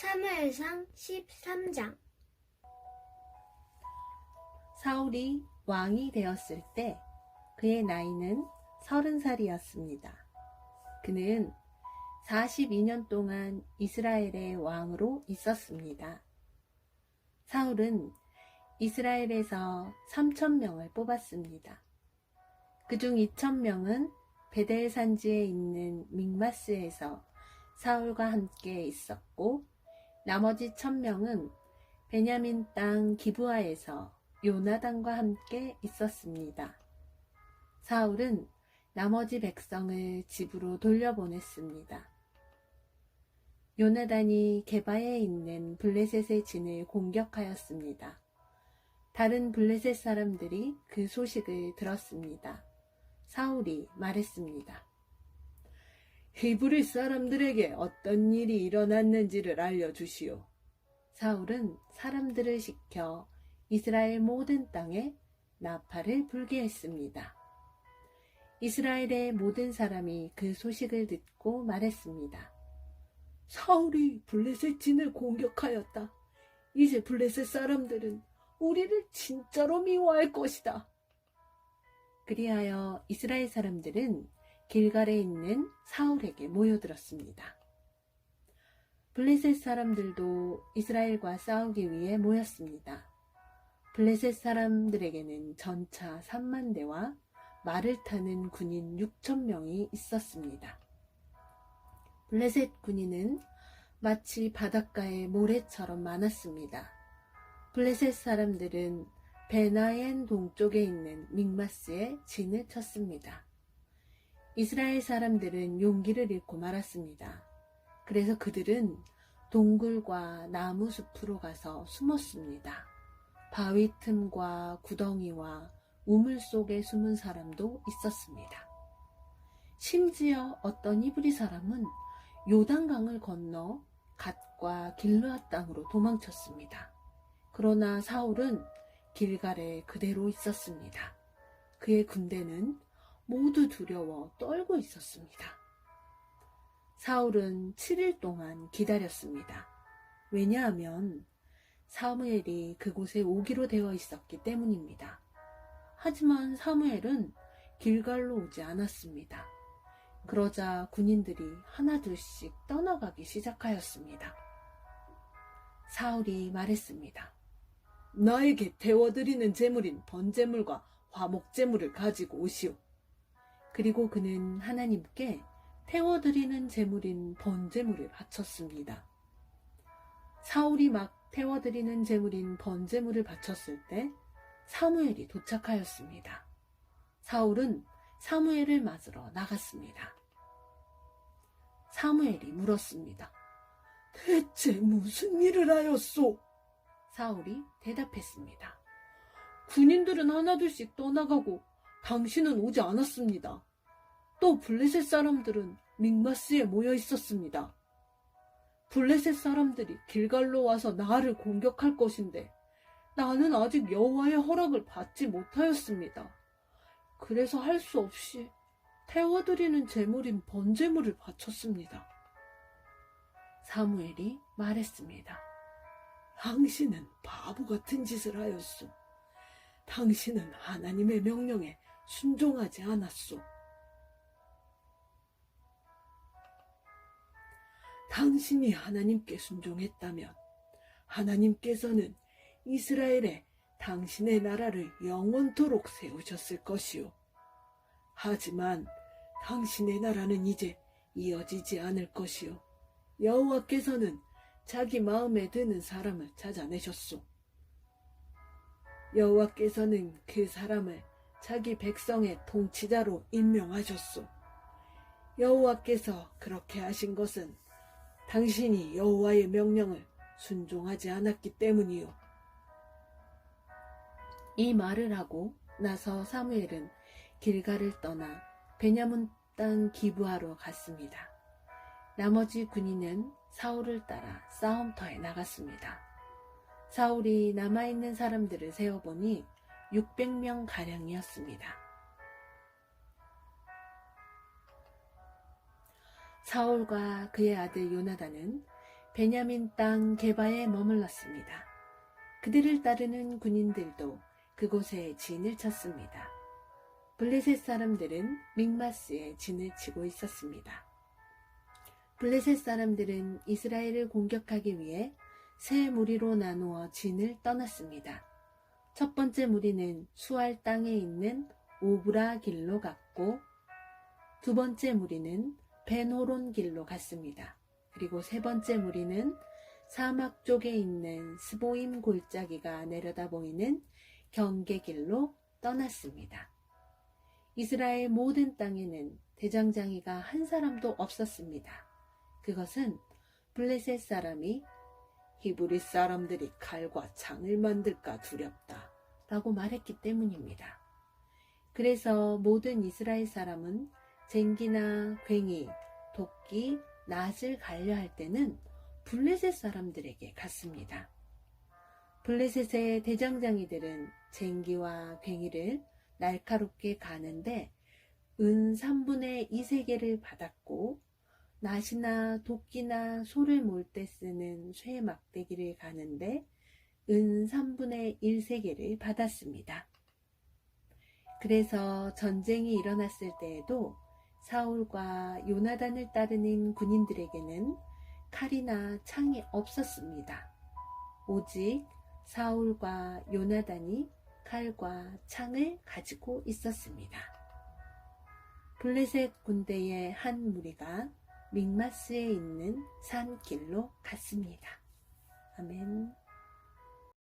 사무엘상 13장. 사울이 왕이 되었을 때 그의 나이는 30살이었습니다. 그는 42년 동안 이스라엘의 왕으로 있었습니다. 사울은 이스라엘에서 3,000명을 뽑았습니다. 그중 2,000명은 베델 산지에 있는 믹마스에서 사울과 함께 있었고, 나머지 1,000명은 베냐민 땅 기브아에서 요나단과 함께 있었습니다. 사울은 나머지 백성을 집으로 돌려보냈습니다. 요나단이 게바에 있는 블레셋의 진을 공격하였습니다. 다른 블레셋 사람들이 그 소식을 들었습니다. 사울이 말했습니다. 히브리 사람들에게 어떤 일이 일어났는지를 알려주시오. 사울은 사람들을 시켜 이스라엘 모든 땅에 나팔을 불게 했습니다. 이스라엘의 모든 사람이 그 소식을 듣고 말했습니다. 사울이 블레셋 진을 공격하였다. 이제 블레셋 사람들은 우리를 진짜로 미워할 것이다. 그리하여 이스라엘 사람들은 길갈에 있는 사울에게 모여들었습니다. 블레셋 사람들도 이스라엘과 싸우기 위해 모였습니다. 블레셋 사람들에게는 전차 3만 대와 말을 타는 군인 6,000명이 있었습니다. 블레셋 군인은 마치 바닷가의 모래처럼 많았습니다. 블레셋 사람들은 베나엔 동쪽에 있는 믹마스에 진을 쳤습니다. 이스라엘 사람들은 용기를 잃고 말았습니다. 그래서 그들은 동굴과 나무 숲으로 가서 숨었습니다. 바위 틈과 구덩이와 우물 속에 숨은 사람도 있었습니다. 심지어 어떤 히브리 사람은 요단강을 건너 갓과 길르앗 땅으로 도망쳤습니다. 그러나 사울은 길갈에 그대로 있었습니다. 그의 군대는 모두 두려워 떨고 있었습니다. 사울은 7일 동안 기다렸습니다. 왜냐하면 사무엘이 그곳에 오기로 되어 있었기 때문입니다. 하지만 사무엘은 길갈로 오지 않았습니다. 그러자 군인들이 하나둘씩 떠나가기 시작하였습니다. 사울이 말했습니다. 나에게 태워드리는 제물인 번제물과 화목제물을 가지고 오시오. 그리고 그는 하나님께 태워드리는 제물인 번제물을 바쳤습니다. 사울이 막 태워드리는 제물인 번제물을 바쳤을 때 사무엘이 도착하였습니다. 사울은 사무엘을 맞으러 나갔습니다. 사무엘이 물었습니다. 대체 무슨 일을 하였소? 사울이 대답했습니다. 군인들은 하나둘씩 떠나가고 당신은 오지 않았습니다. 또 블레셋 사람들은 믹마스에 모여 있었습니다. 블레셋 사람들이 길갈로 와서 나를 공격할 것인데 나는 아직 여호와의 허락을 받지 못하였습니다. 그래서 할 수 없이 태워드리는 제물인 번제물을 바쳤습니다. 사무엘이 말했습니다. 당신은 바보 같은 짓을 하였소. 당신은 하나님의 명령에 순종하지 않았소. 당신이 하나님께 순종했다면 하나님께서는 이스라엘에 당신의 나라를 영원토록 세우셨을 것이오. 하지만 당신의 나라는 이제 이어지지 않을 것이오. 여호와께서는 자기 마음에 드는 사람을 찾아내셨소. 여호와께서는 그 사람을 자기 백성의 통치자로 임명하셨소. 여호와께서 그렇게 하신 것은 당신이 여호와의 명령을 순종하지 않았기 때문이요. 이 말을 하고 나서 사무엘은 길갈을 떠나 베냐민 땅 기브아로 갔습니다. 나머지 군인은 사울을 따라 싸움터에 나갔습니다. 사울이 남아있는 사람들을 세어보니 600명 가량이었습니다. 사울과 그의 아들 요나단은 베냐민 땅 게바에 머물렀습니다. 그들을 따르는 군인들도 그곳에 진을 쳤습니다. 블레셋 사람들은 믹마스에 진을 치고 있었습니다. 블레셋 사람들은 이스라엘을 공격하기 위해 세 무리로 나누어 진을 떠났습니다. 첫 번째 무리는 수알 땅에 있는 오브라 길로 갔고, 두 번째 무리는 베노론 길로 갔습니다. 그리고 세 번째 무리는 사막 쪽에 있는 스보임 골짜기가 내려다 보이는 경계길로 떠났습니다. 이스라엘 모든 땅에는 대장장이가 한 사람도 없었습니다. 그것은 블레셋 사람이 히브리 사람들이 칼과 창을 만들까 두렵다 라고 말했기 때문입니다. 그래서 모든 이스라엘 사람은 쟁기나 괭이, 도끼, 낫을 갈려 할 때는 블레셋 사람들에게 갔습니다. 블레셋의 대장장이들은 쟁기와 괭이를 날카롭게 가는데 은 3분의 2세계를 받았고, 낫이나 도끼나 소를 몰 때 쓰는 쇠 막대기를 가는데 은 3분의 1세계를 받았습니다. 그래서 전쟁이 일어났을 때에도 사울과 요나단을 따르는 군인들에게는 칼이나 창이 없었습니다. 오직 사울과 요나단이 칼과 창을 가지고 있었습니다. 블레셋 군대의 한 무리가 믹마스에 있는 산길로 갔습니다. 아멘.